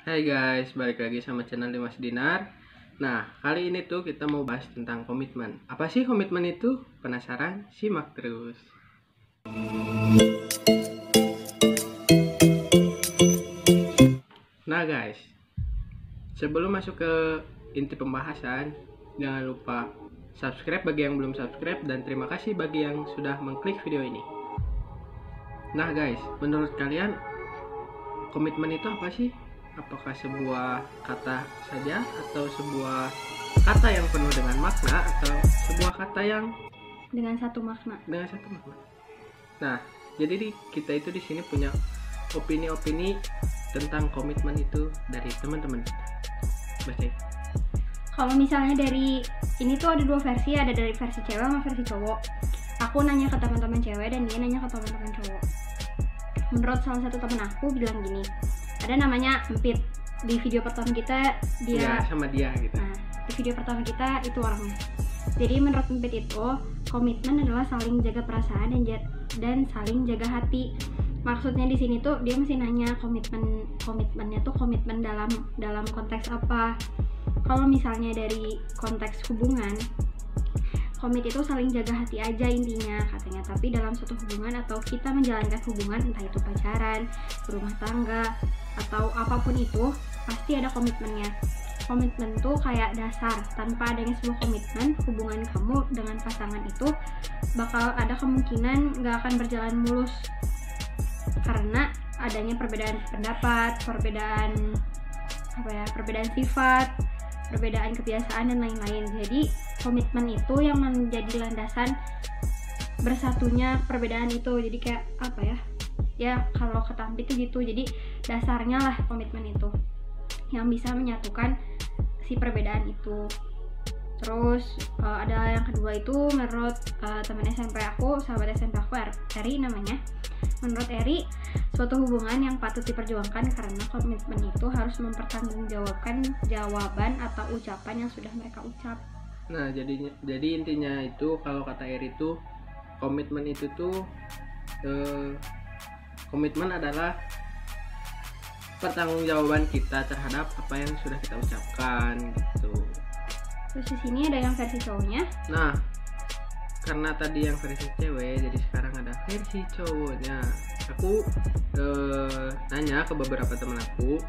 Hai guys, balik lagi sama channel Dimas Dinar. Nah, kali ini tuh kita mau bahas tentang komitmen. Apa sih komitmen itu? Penasaran? Simak terus. Nah guys, sebelum masuk ke inti pembahasan, jangan lupa subscribe bagi yang belum subscribe, dan terima kasih bagi yang sudah mengklik video ini. Nah guys, menurut kalian komitmen itu apa sih? Apakah sebuah kata saja, atau sebuah kata yang penuh dengan makna, atau sebuah kata yang dengan satu makna? Nah, jadi kita itu di sini punya opini-opini tentang komitmen itu dari teman-teman. Baca. Kalau misalnya dari ini tuh ada dua versi, ada dari versi cewek sama versi cowok. Aku nanya ke teman-teman cewek dan dia nanya ke teman-teman cowok. Menurut salah satu teman aku bilang gini, ada namanya Empit. Di video pertama kita dia sama dia gitu. Nah, di video pertama kita itu orangnya. Jadi menurut Empit itu komitmen adalah saling jaga perasaan dan saling jaga hati. Maksudnya di sini tuh dia masih nanya komitmennya tuh komitmen dalam konteks apa. Kalau misalnya dari konteks hubungan, komit itu saling jaga hati aja intinya katanya. Tapi dalam suatu hubungan atau kita menjalankan hubungan, entah itu pacaran, berumah tangga, atau apapun itu, pasti ada komitmennya. Komitmen tuh kayak dasar. Tanpa adanya sebuah komitmen, hubungan kamu dengan pasangan itu bakal ada kemungkinan gak akan berjalan mulus, karena adanya perbedaan pendapat, perbedaan sifat, perbedaan kebiasaan dan lain-lain. Jadi komitmen itu yang menjadi landasan bersatunya perbedaan itu. Jadi kayak ya kalau kata Empit itu gitu. Jadi dasarnya lah komitmen itu yang bisa menyatukan si perbedaan itu. Terus ada yang kedua itu menurut teman SMP aku, sahabat SMP aku, Eri namanya. Menurut Eri, suatu hubungan yang patut diperjuangkan karena komitmen itu harus mempertanggungjawabkan jawaban atau ucapan yang sudah mereka ucap. Nah, jadi intinya itu kalau kata Eri itu komitmen itu tuh komitmen adalah pertanggungjawaban kita terhadap apa yang sudah kita ucapkan gitu. Terus di sini ada yang versi cowoknya. Nah, karena tadi yang versi cewek, jadi sekarang ada versi cowoknya. Aku nanya ke beberapa teman aku,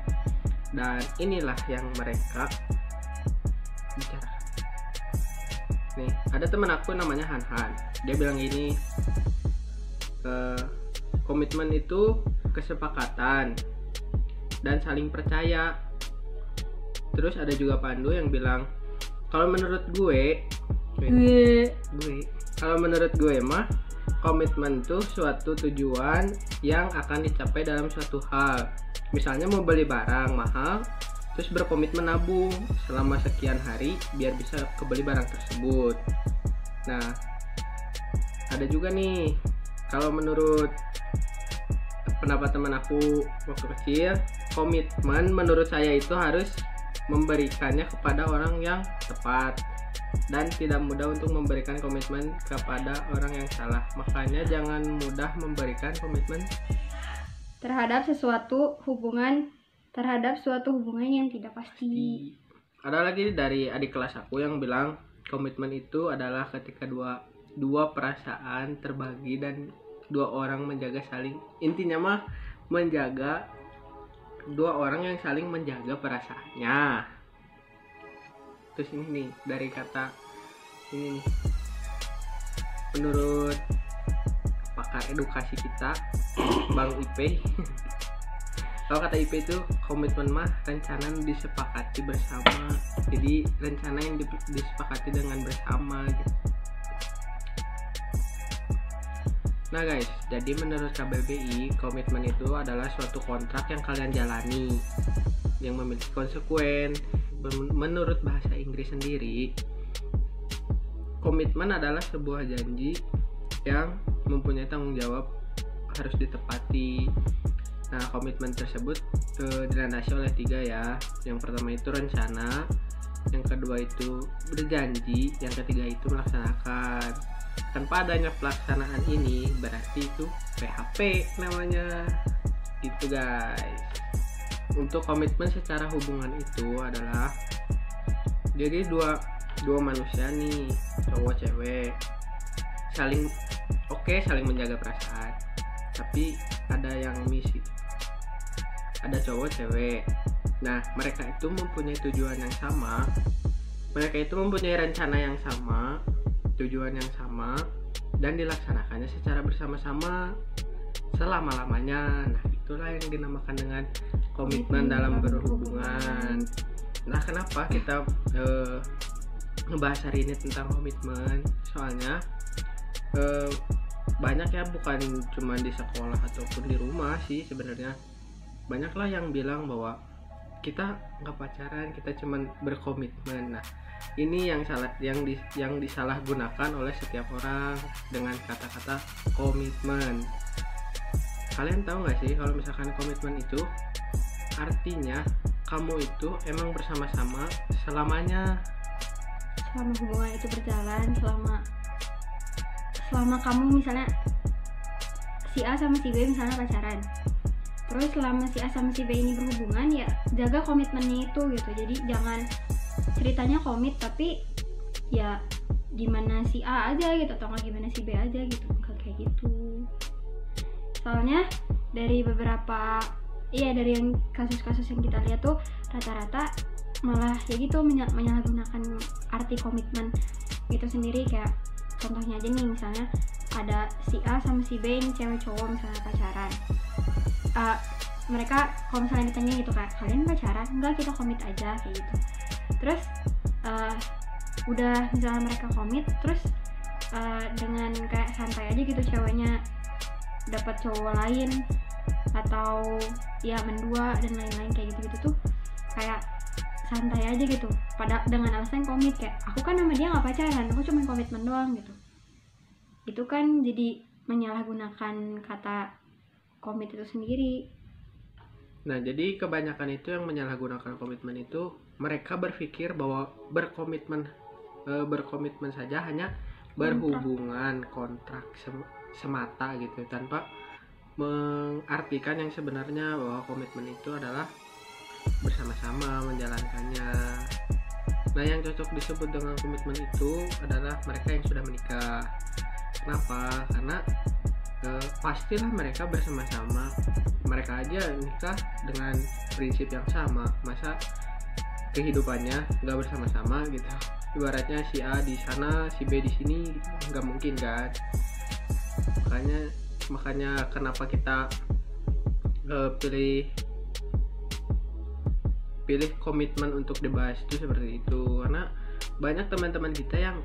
dan inilah yang mereka bicarakan. Nih, ada teman aku namanya Han. Dia bilang gini, komitmen itu kesepakatan dan saling percaya. Terus ada juga Pandu yang bilang, kalau menurut gue mah komitmen tuh suatu tujuan yang akan dicapai dalam suatu hal. Misalnya mau beli barang mahal, terus berkomitmen nabung selama sekian hari biar bisa kebeli barang tersebut. Nah, ada juga nih, kalau menurut pendapat teman aku waktu kecil, komitmen menurut saya itu harus memberikannya kepada orang yang tepat dan tidak mudah untuk memberikan komitmen kepada orang yang salah. Makanya jangan mudah memberikan komitmen terhadap suatu hubungan yang tidak pasti. Ada lagi dari adik kelas aku yang bilang komitmen itu adalah ketika dua perasaan terbagi dan dua orang menjaga saling, intinya mah menjaga dua orang yang saling menjaga perasaannya. Terus ini nih dari kata ini nih, menurut pakar edukasi kita Bang IP kalau kata IP itu komitmen mah rencana yang disepakati bersama. Jadi rencana yang disepakati dengan bersama gitu. Nah guys, jadi menurut KBBI, komitmen itu adalah suatu kontrak yang kalian jalani yang memiliki konsekuen. Menurut bahasa Inggris sendiri, komitmen adalah sebuah janji yang mempunyai tanggung jawab harus ditepati. Nah, komitmen tersebut dilandasi oleh 3 ya. Yang pertama itu rencana, yang kedua itu berjanji, yang ketiga itu melaksanakan. Tanpa adanya pelaksanaan ini berarti itu PHP namanya. Itu guys. untuk komitmen secara hubungan itu adalah jadi dua manusia nih, cowok cewek, saling menjaga perasaan, tapi ada yang misi, ada cowok cewek. Nah, mereka itu mempunyai tujuan yang sama, mereka itu mempunyai rencana yang sama, tujuan yang sama, dan dilaksanakannya secara bersama-sama selama-lamanya. Nah, itulah yang dinamakan dengan komitmen dalam berhubungan. Nah, kenapa kita ngebahas hari ini tentang komitmen? Soalnya banyak ya, bukan cuma di sekolah ataupun di rumah sih sebenarnya. Banyaklah yang bilang bahwa kita nggak pacaran, kita cuma berkomitmen. Nah, ini yang disalahgunakan oleh setiap orang dengan kata-kata komitmen. Kalian tahu nggak sih kalau misalkan komitmen itu artinya kamu itu emang bersama-sama selamanya, selama hubungan itu berjalan, selama kamu misalnya si A sama si B misalnya pacaran, terus selama si A sama si B ini berhubungan, ya jaga komitmennya itu gitu. Jadi jangan ceritanya komit tapi ya gimana si A aja gitu, atau nggak gimana si B aja gitu, nggak kayak gitu. Soalnya dari dari yang kasus-kasus yang kita lihat tuh rata-rata malah ya gitu menyalahgunakan arti komitmen itu sendiri. Kayak contohnya aja nih, misalnya ada si A sama si B ini cewek cowok misalnya pacaran, mereka kalau misalnya ditanya gitu kayak kalian pacaran? Enggak, kita komit aja kayak gitu. Terus udah misalnya mereka komit, terus dengan kayak santai aja gitu ceweknya dapat cowok lain atau ya mendua dan lain-lain kayak gitu-gitu tuh kayak santai aja gitu, pada dengan alasan komit. Kayak aku kan sama dia nggak pacaran, aku cuma komitmen doang gitu. Itu kan jadi menyalahgunakan kata komit itu sendiri. Nah, jadi kebanyakan itu yang menyalahgunakan komitmen itu, mereka berpikir bahwa berkomitmen saja hanya berhubungan kontrak semata gitu, tanpa mengartikan yang sebenarnya bahwa komitmen itu adalah bersama-sama menjalankannya. Nah, yang cocok disebut dengan komitmen itu adalah mereka yang sudah menikah. Kenapa? Karena pastilah mereka bersama-sama. Mereka aja nikah dengan prinsip yang sama, masa kehidupannya nggak bersama-sama gitu. Ibaratnya si A di sana, si B di sini, nggak mungkin kan. Makanya kenapa kita pilih komitmen untuk dibahas itu seperti itu, karena banyak teman-teman kita yang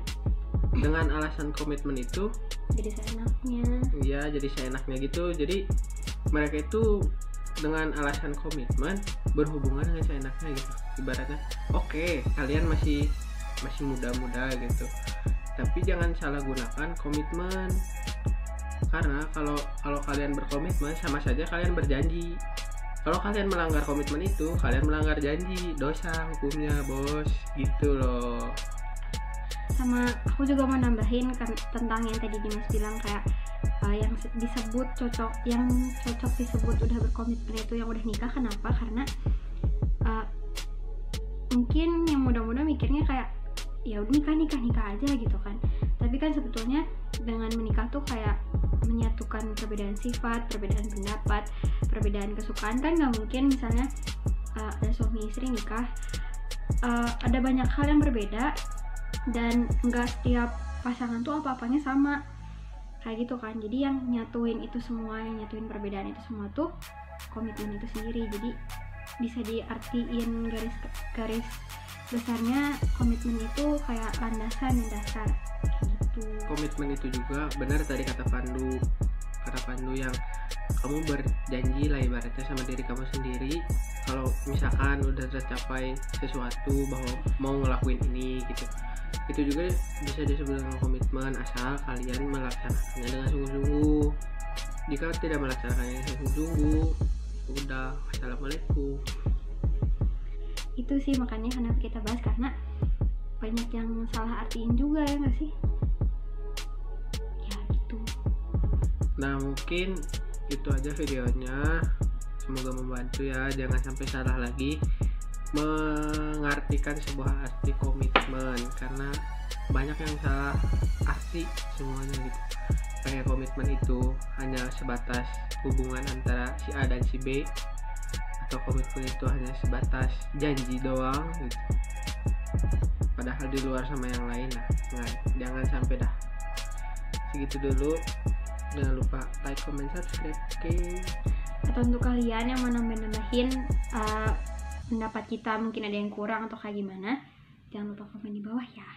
dengan alasan komitmen itu jadi seenaknya. Iya, jadi seenaknya gitu. Jadi mereka itu dengan alasan komitmen berhubungan dengan seenaknya gitu. Ibaratnya, oke, kalian masih muda-muda gitu, tapi jangan salah gunakan komitmen. Karena kalau kalian berkomitmen sama saja kalian berjanji. Kalau kalian melanggar komitmen itu, kalian melanggar janji, dosa hukumnya, bos. Gitu loh. Sama aku juga mau nambahin tentang yang tadi Dimas bilang kayak yang disebut yang cocok disebut udah berkomitmen itu yang udah nikah. Kenapa? Karena mungkin yang muda-muda mikirnya kayak ya udah nikah aja gitu kan. Tapi kan sebetulnya dengan menikah tuh kayak menyatukan perbedaan sifat, perbedaan pendapat, perbedaan kesukaan. Kan nggak mungkin misalnya ada suami istri nikah, ada banyak hal yang berbeda dan nggak setiap pasangan tuh apa-apanya sama kayak gitu kan. Jadi yang nyatuin itu semua, yang nyatuin perbedaan itu semua tuh komitmen itu sendiri. Jadi bisa diartiin garis besarnya komitmen itu kayak landasan yang dasar gitu. Komitmen itu juga benar tadi kata Pandu yang kamu berjanji lah ibaratnya sama diri kamu sendiri, kalau misalkan udah tercapai sesuatu bahwa mau ngelakuin ini gitu, itu juga bisa disebut dengan komitmen asal kalian melaksanakannya dengan sungguh-sungguh. Jika tidak melaksanakannya dengan sungguh-sungguh, udah assalamualaikum. Itu sih makanya kenapa kita bahas, karena banyak yang salah artiin juga ya nggak sih? Ya gitu. Nah, mungkin itu aja videonya. semoga membantu ya. Jangan sampai salah lagi mengartikan sebuah arti komitmen, karena banyak yang salah arti semuanya gitu. Kayak komitmen itu hanya sebatas hubungan antara si A dan si B, atau komitmen itu hanya sebatas janji doang gitu. Padahal di luar sama yang lain lah. Nah, jangan sampai dah. Segitu dulu. Jangan lupa like, comment, subscribe. Oke. Atau untuk kalian yang mau nambahin pendapat kita, mungkin ada yang kurang atau kayak gimana, jangan lupa komen di bawah ya.